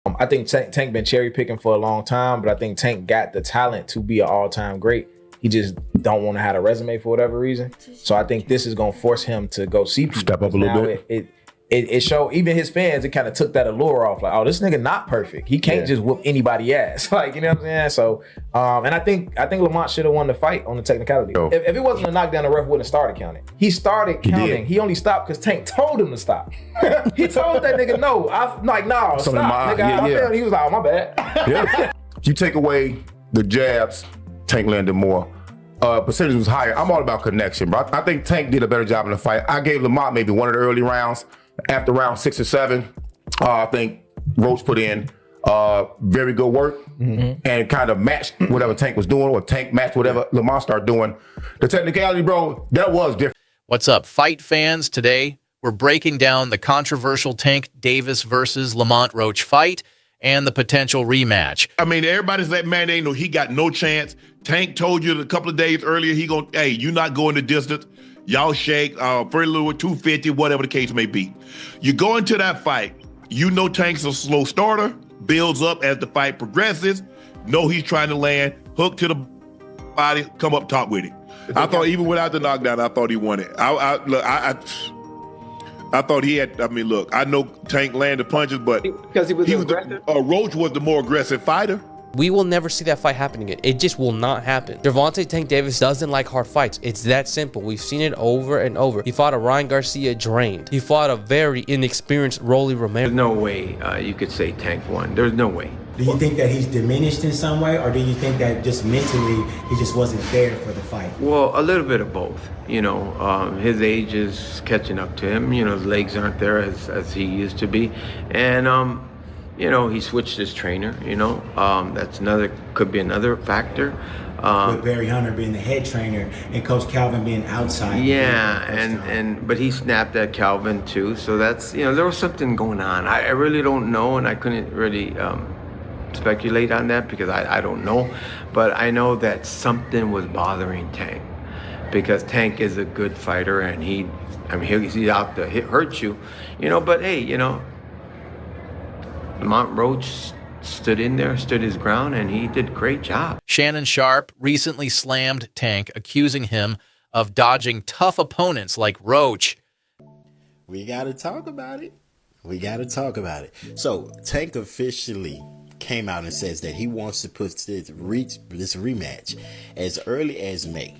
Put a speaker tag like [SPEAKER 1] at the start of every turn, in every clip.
[SPEAKER 1] I think Tank been cherry picking for a long time, but I think Tank got the talent to be an all-time great. He just don't want to have a resume for whatever reason. So I think this is gonna force him to go see people.
[SPEAKER 2] Step up a little bit.
[SPEAKER 1] It showed even his fans. It kind of took that allure off. Like, oh, this nigga not perfect. He can't just whoop anybody ass. Like, you know what I'm saying? So, and I think Lamont should have won the fight on the technicality. If it wasn't a knockdown, the ref wouldn't have started counting. He started counting. He only stopped because Tank told him to stop. He told that nigga no. I'm like, no, stop, nigga. He was like, oh, my bad.
[SPEAKER 2] Yeah. You take away the jabs, Tank landed more. Percentage was higher. I'm all about connection, bro. I think Tank did a better job in the fight. I gave Lamont maybe one of the early rounds. After round 6 or 7, I think Roach put in very good work and kind of matched whatever Tank was doing, or Tank matched whatever Lamont started doing. The technicality, bro, that was different.
[SPEAKER 3] What's up, fight fans? Today, we're breaking down the controversial Tank Davis versus Lamont Roach fight and the potential rematch.
[SPEAKER 4] I mean, everybody's like, man, he got no chance. Tank told you a couple of days earlier, hey, you're not going the distance. Y'all shake, very little 250, whatever the case may be. You go into that fight, you know Tank's a slow starter, builds up as the fight progresses, know he's trying to land, hook to the body, come up top with it. I thought even without the knockdown, I thought he won it. I thought he had, I mean, look, I know Tank landed punches, but
[SPEAKER 5] because he was aggressive?
[SPEAKER 4] Roach was the more aggressive fighter.
[SPEAKER 6] We will never see that fight happen again. It just will not happen. Gervonta Tank Davis doesn't like hard fights. It's that simple. We've seen it over and over. He fought a Ryan Garcia drained. He fought a very inexperienced Rolly Romero.
[SPEAKER 7] There's no way you could say Tank won. There's no way.
[SPEAKER 8] Do you think that he's diminished in some way, or do you think that just mentally he just wasn't there for the fight?
[SPEAKER 7] Well, a little bit of both. You know, his age is catching up to him. You know, his legs aren't there as he used to be. And, you know, he switched his trainer, you know. Could be another factor.
[SPEAKER 8] With Barry Hunter being the head trainer and Coach Calvin being outside.
[SPEAKER 7] Yeah, but he snapped at Calvin too. So that's, you know, there was something going on. I really don't know, and I couldn't really speculate on that because I don't know. But I know that something was bothering Tank, because Tank is a good fighter, and he's out to hurt you, you know. But hey, you know, Lamont Roach stood his ground, and he did a great job.
[SPEAKER 3] Shannon Sharpe recently slammed Tank, accusing him of dodging tough opponents like Roach.
[SPEAKER 9] We got to talk about it. So Tank officially came out and says that he wants to put this rematch as early as May.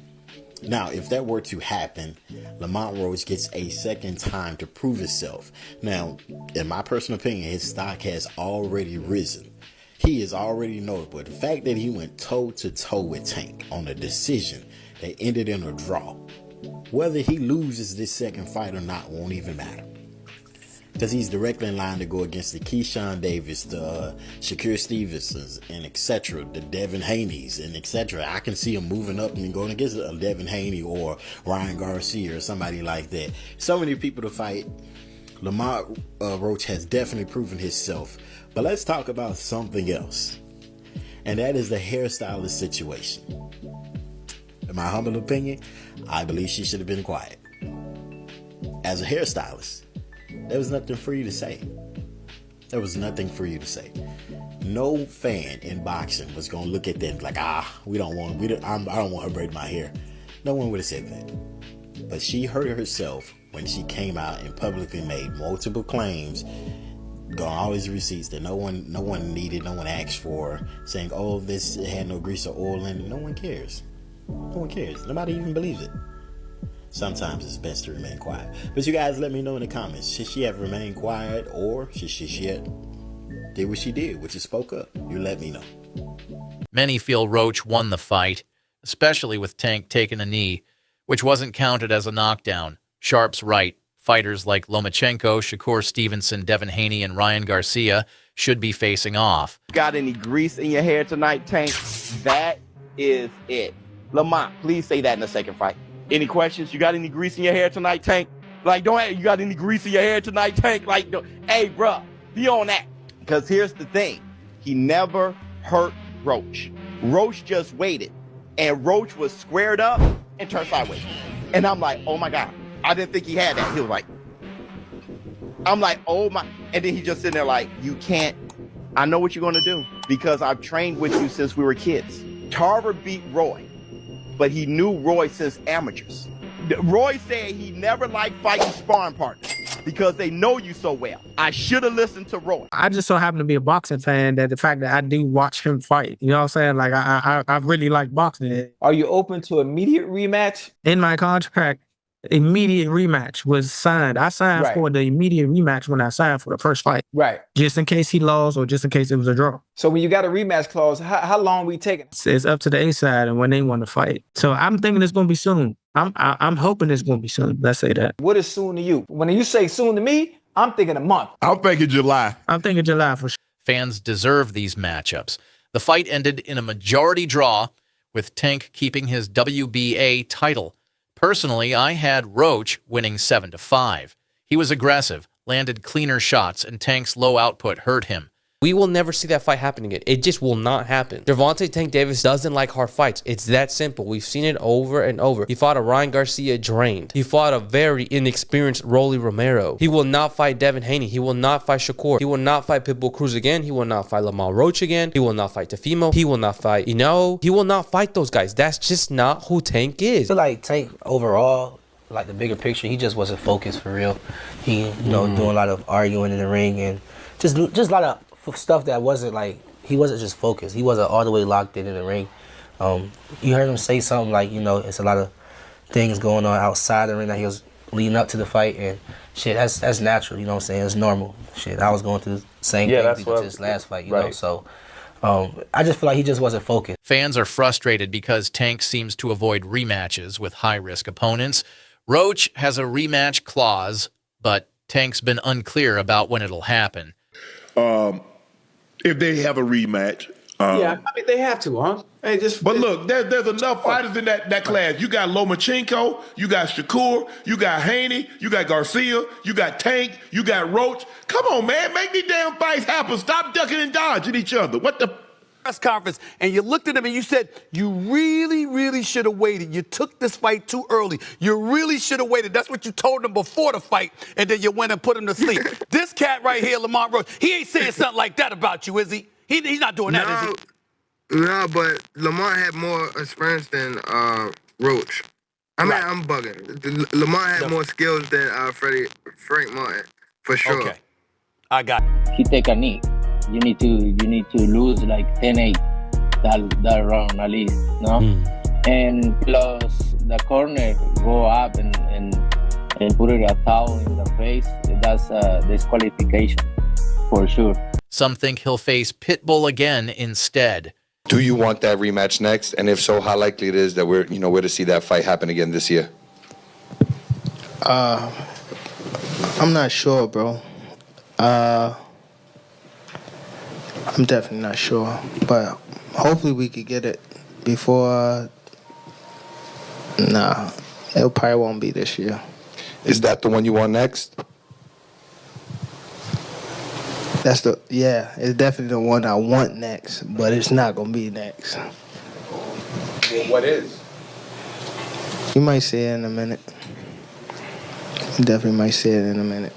[SPEAKER 9] Now, if that were to happen, Lamont Roach gets a second time to prove himself. Now, in my personal opinion, his stock has already risen. He is already notable. The fact that he went toe-to-toe with Tank on a decision that ended in a draw, whether he loses this second fight or not won't even matter. Because he's directly in line to go against the Keyshawn Davis, the Shakur Stevensons, and etc., the Devin Haneys, and etc. I can see him moving up and going against a Devin Haney or Ryan Garcia or somebody like that. So many people to fight. Lamont Roach has definitely proven himself. But let's talk about something else. And that is the hairstylist situation. In my humble opinion, I believe she should have been quiet. As a hairstylist, there was nothing for you to say. No fan in boxing was gonna look at them like, I don't want her to braid my hair. No one would have said that. But she hurt herself when she came out and publicly made multiple claims, got all these receipts that no one needed, no one asked for, saying, oh, this had no grease or oil in it. No one cares. Nobody even believes it. Sometimes it's best to remain quiet. But you guys let me know in the comments. Should she have remained quiet, or should she have did what she did, which is spoke up? You let me know.
[SPEAKER 3] Many feel Roach won the fight, especially with Tank taking a knee, which wasn't counted as a knockdown. Sharpe's right. Fighters like Lomachenko, Shakur Stevenson, Devin Haney, and Ryan Garcia should be facing off.
[SPEAKER 5] Got any grease in your hair tonight, Tank? That is it. Lamont, please say that in the second fight. Any questions? You got any grease in your hair tonight, Tank? Like, you got any grease in your hair tonight, Tank? Like, hey, bro, be on that. Because here's the thing. He never hurt Roach. Roach just waited. And Roach was squared up and turned sideways. And I'm like, oh, my God. I didn't think he had that. He was like, I'm like, oh, my. And then he just sitting there like, you can't I know what you're going to do because I've trained with you since we were kids. Tarver beat Roy, but he knew Roy since amateurs. Roy said he never liked fighting sparring partners because they know you so well. I should have listened to Roy.
[SPEAKER 10] I just so happen to be a boxing fan that the fact that I do watch him fight, you know what I'm saying? Like, I really like boxing.
[SPEAKER 11] Are you open to immediate rematch?
[SPEAKER 10] In my contract, immediate rematch was signed. I signed for the immediate rematch when I signed for the first fight.
[SPEAKER 11] Right.
[SPEAKER 10] Just in case he lost or just in case it was a draw.
[SPEAKER 11] So when you got a rematch clause, how long we taking?
[SPEAKER 10] It's up to the A side and when they want to fight. So I'm thinking it's going to be soon. I'm hoping it's going to be soon. Let's say that.
[SPEAKER 11] What is soon to you? When you say soon to me, I'm thinking a month.
[SPEAKER 4] I'm thinking July.
[SPEAKER 10] I'm thinking July for sure.
[SPEAKER 3] Fans deserve these matchups. The fight ended in a majority draw, with Tank keeping his WBA title. Personally, I had Roach winning 7-5. He was aggressive, landed cleaner shots, and Tank's low output hurt him.
[SPEAKER 6] We will never see that fight happen again. It just will not happen. Gervonta Tank Davis doesn't like hard fights. It's that simple. We've seen it over and over. He fought a Ryan Garcia drained. He fought a very inexperienced Rolly Romero. He will not fight Devin Haney. He will not fight Shakur. He will not fight Pitbull Cruz again. He will not fight Lamar Roach again. He will not fight Tefimo. He will not fight, He will not fight those guys. That's just not who Tank is.
[SPEAKER 12] I feel like Tank overall, like the bigger picture, he just wasn't focused for real. He, doing a lot of arguing in the ring and just a lot of stuff that wasn't like, he wasn't just focused. He wasn't all the way locked in the ring. You heard him say something like, it's a lot of things going on outside the ring that he was leading up to the fight, and shit, that's natural, you know what I'm saying? It's normal. Shit, I was going through the same thing to this last fight, you know, so I just feel like he just wasn't focused.
[SPEAKER 3] Fans are frustrated because Tank seems to avoid rematches with high-risk opponents. Roach has a rematch clause, but Tank's been unclear about when it'll happen.
[SPEAKER 4] If they have a rematch.
[SPEAKER 13] Yeah, I mean, they have to, huh? Hey,
[SPEAKER 4] but look, there's enough fighters in that class. You got Lomachenko, you got Shakur, you got Haney, you got Garcia, you got Tank, you got Roach. Come on, man, make these damn fights happen. Stop ducking and dodging each other. What the...
[SPEAKER 14] Press conference, and you looked at him and you said, you really, really should have waited. You took this fight too early. You really should have waited. That's what you told him before the fight, and then you went and put him to sleep. This cat right here, Lamar Roach, he ain't saying something like that about you, is he? He's not doing that, is he?
[SPEAKER 15] No, but Lamar had more experience than Roach. I mean, I'm bugging. Lamar had more skills than Frank Martin, for sure.
[SPEAKER 14] Okay, I got it.
[SPEAKER 16] He take a knee. You need to lose like 10-8 that round at least, no? And plus the corner go up and put it a towel in the face. That's a disqualification for sure.
[SPEAKER 3] Some think he'll face Pitbull again instead.
[SPEAKER 17] Do you want that rematch next? And if so, how likely it is that we're to see that fight happen again this year?
[SPEAKER 13] I'm not sure, bro. I'm definitely not sure, but hopefully we could get it before. Nah, it probably won't be this year.
[SPEAKER 17] Is that the one you want next?
[SPEAKER 13] It's definitely the one I want next, but it's not gonna be next.
[SPEAKER 17] What is?
[SPEAKER 13] You might see it in a minute. You definitely might see it in a minute.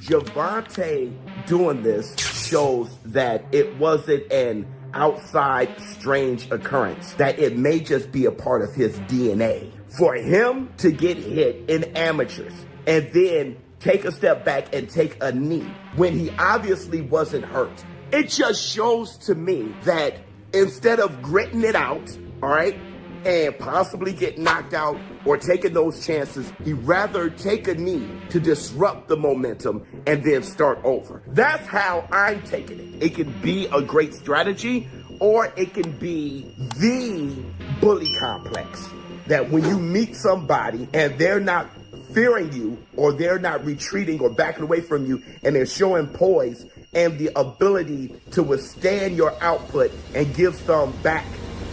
[SPEAKER 18] Gervonta doing this shows that it wasn't an outside strange occurrence, that it may just be a part of his DNA. For him to get hit in amateurs and then take a step back and take a knee when he obviously wasn't hurt, it just shows to me that instead of gritting it out, all right, and possibly get knocked out or taking those chances, he'd rather take a knee to disrupt the momentum and then start over. That's how I'm taking it. It can be a great strategy, or it can be the bully complex. That when you meet somebody and they're not fearing you, or they're not retreating or backing away from you, and they're showing poise and the ability to withstand your output and give some back,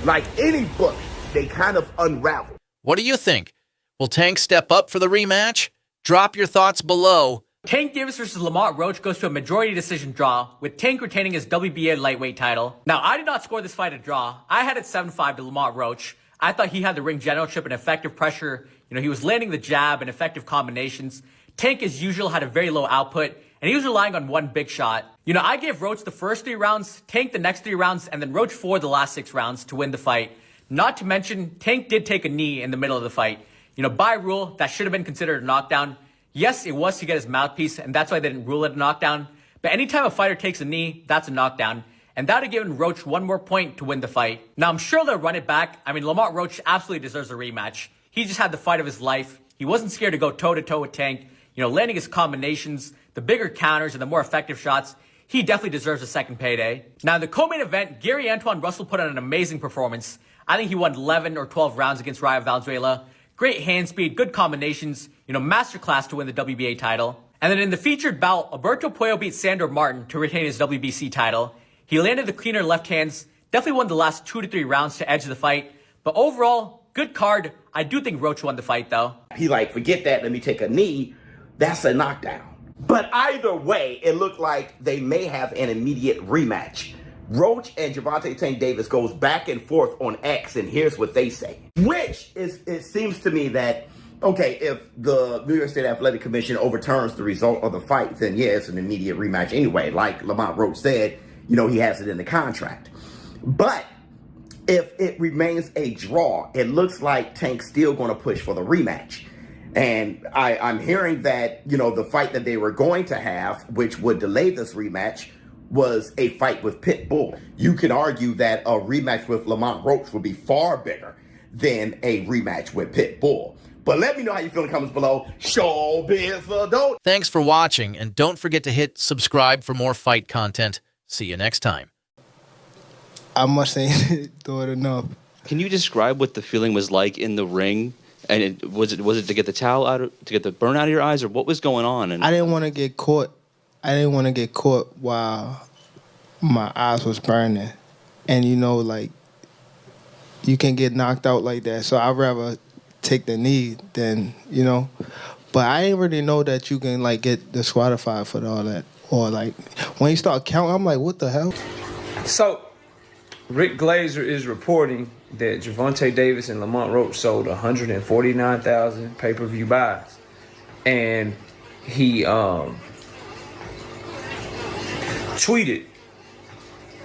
[SPEAKER 18] like any book, they kind of unravel.
[SPEAKER 3] What do you think? Will Tank step up for the rematch? Drop your thoughts below.
[SPEAKER 19] Tank Davis versus Lamar Roach goes to a majority decision draw, with Tank retaining his WBA lightweight title. Now, I did not score this fight a draw. I had it 7-5 to Lamar Roach. I thought he had the ring generalship and effective pressure. He was landing the jab and effective combinations. Tank, as usual, had a very low output, and he was relying on one big shot. You know, I gave Roach the first 3 rounds, Tank the next 3 rounds, and then Roach 4 the last 6 rounds to win the fight. Not to mention, Tank did take a knee in the middle of the fight. You know, by rule, that should have been considered a knockdown. Yes, it was to get his mouthpiece, and that's why they didn't rule it a knockdown. But anytime a fighter takes a knee, that's a knockdown. And that would have given Roach 1 more point to win the fight. Now, I'm sure they'll run it back. I mean, Lamont Roach absolutely deserves a rematch. He just had the fight of his life. He wasn't scared to go toe-to-toe with Tank. You know, landing his combinations, the bigger counters, and the more effective shots. He definitely deserves a second payday. Now, in the co-main event, Gary Antoine Russell put on an amazing performance. I think he won 11 or 12 rounds against Raya Valenzuela. Great hand speed, good combinations, you know, masterclass to win the WBA title. And then in the featured bout, Alberto Puello beat Sandor Martin to retain his WBC title. He landed the cleaner left hands, definitely won the last 2 to 3 rounds to edge the fight. But overall, good card. I do think Roach won the fight, though.
[SPEAKER 18] He like, forget that, let me take a knee. That's a knockdown. But either way, it looked like they may have an immediate rematch. Roach and Gervonta Tank Davis goes back and forth on X, and here's what they say. Which is, it seems to me that, okay, if the New York State Athletic Commission overturns the result of the fight, then yeah, it's an immediate rematch anyway. Like Lamont Roach said, you know, he has it in the contract. But if it remains a draw, it looks like Tank's still going to push for the rematch. And I'm hearing that, you know, the fight that they were going to have, which would delay this rematch, was a fight with Pitbull. You can argue that a rematch with Lamont Roach would be far bigger than a rematch with Pitbull. But let me know how you feel in the comments below. Showbiz adult.
[SPEAKER 3] Thanks for watching, and don't forget to hit subscribe for more fight content. See you next time.
[SPEAKER 13] I must say, do it enough.
[SPEAKER 20] Can you describe what the feeling was like in the ring? And was it to get the towel out, to get the burn out of your eyes, or what was going on? And
[SPEAKER 13] I didn't want to get caught. I didn't want to get caught while my eyes was burning. And, you know, like, you can get knocked out like that. So I'd rather take the knee than, you know. But I didn't really know that you can, like, get disqualified for all that. Or, like, when you start counting, I'm like, what the hell?
[SPEAKER 21] So, Rick Glazer is reporting that Gervonta Davis and Lamont Roach sold 149,000 pay-per-view buys. And he tweeted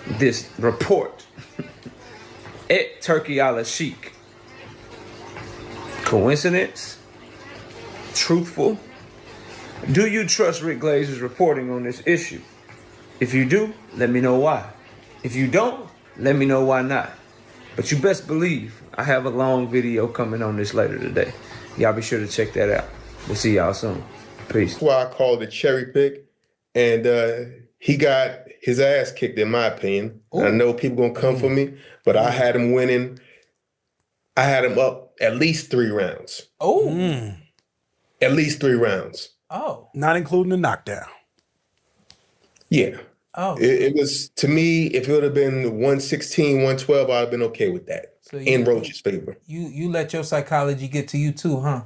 [SPEAKER 21] this report at Turkey Ala Sheik. Coincidence? Truthful? Do you trust Rick Glazer's reporting on this issue? If you do, let me know why. If you don't, let me know why not. But you best believe I have a long video coming on this later today. Y'all be sure to check that out. We'll see y'all soon. Peace.
[SPEAKER 22] That's why I called it cherry pick. And he got his ass kicked, in my opinion. I know people gonna come for me, but I had him winning. I had him up at least 3 rounds. At least 3 rounds.
[SPEAKER 23] Not including the knockdown.
[SPEAKER 22] Yeah. It was, to me, if it would have been 116, 112, I'd have been okay with that.
[SPEAKER 24] So
[SPEAKER 22] in Roach's favor.
[SPEAKER 24] You let your psychology get to you too, huh?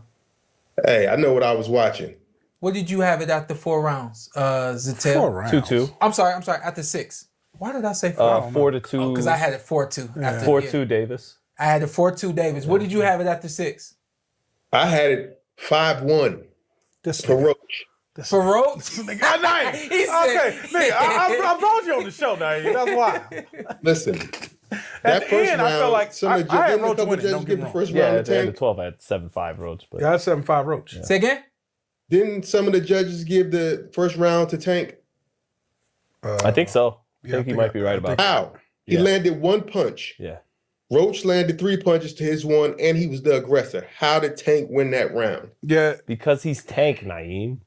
[SPEAKER 22] Hey, I know what I was watching.
[SPEAKER 24] What did you have it after 4 rounds, Zatel?
[SPEAKER 23] 4 rounds.
[SPEAKER 25] 2-2.
[SPEAKER 24] I'm sorry, after 6. Why did I say 4?
[SPEAKER 25] 4-2.
[SPEAKER 24] Because I had it 4-2.
[SPEAKER 25] 4-2 Davis.
[SPEAKER 24] I had it 4-2 Davis. What did you have it after 6?
[SPEAKER 22] I had it 5-1 for Roach.
[SPEAKER 24] For Roach?
[SPEAKER 23] He said, okay, nigga, I brought you on the show, now. That's why.
[SPEAKER 22] Listen,
[SPEAKER 23] At
[SPEAKER 22] that
[SPEAKER 23] the
[SPEAKER 22] first
[SPEAKER 23] end,
[SPEAKER 22] round,
[SPEAKER 23] I felt like
[SPEAKER 22] some of the
[SPEAKER 23] I had
[SPEAKER 22] didn't a
[SPEAKER 23] Roach
[SPEAKER 22] couple
[SPEAKER 23] winning,
[SPEAKER 22] judges
[SPEAKER 23] don't
[SPEAKER 22] give
[SPEAKER 23] get
[SPEAKER 22] the
[SPEAKER 23] me
[SPEAKER 22] first
[SPEAKER 25] Yeah,
[SPEAKER 22] round
[SPEAKER 25] at
[SPEAKER 22] to
[SPEAKER 25] the end
[SPEAKER 22] Tank.
[SPEAKER 25] of 12, I had 7-5 Roach. But
[SPEAKER 23] Yeah, I had 7-5 Roach.
[SPEAKER 24] Say again?
[SPEAKER 22] Didn't some of the judges give the first round to Tank?
[SPEAKER 25] I think so. I think he might be right about that.
[SPEAKER 22] How? He landed 1 punch.
[SPEAKER 25] Yeah.
[SPEAKER 22] Roach landed 3 punches to his 1, and he was the aggressor. How did Tank win that round?
[SPEAKER 23] Yeah.
[SPEAKER 25] Because he's Tank, Naeem.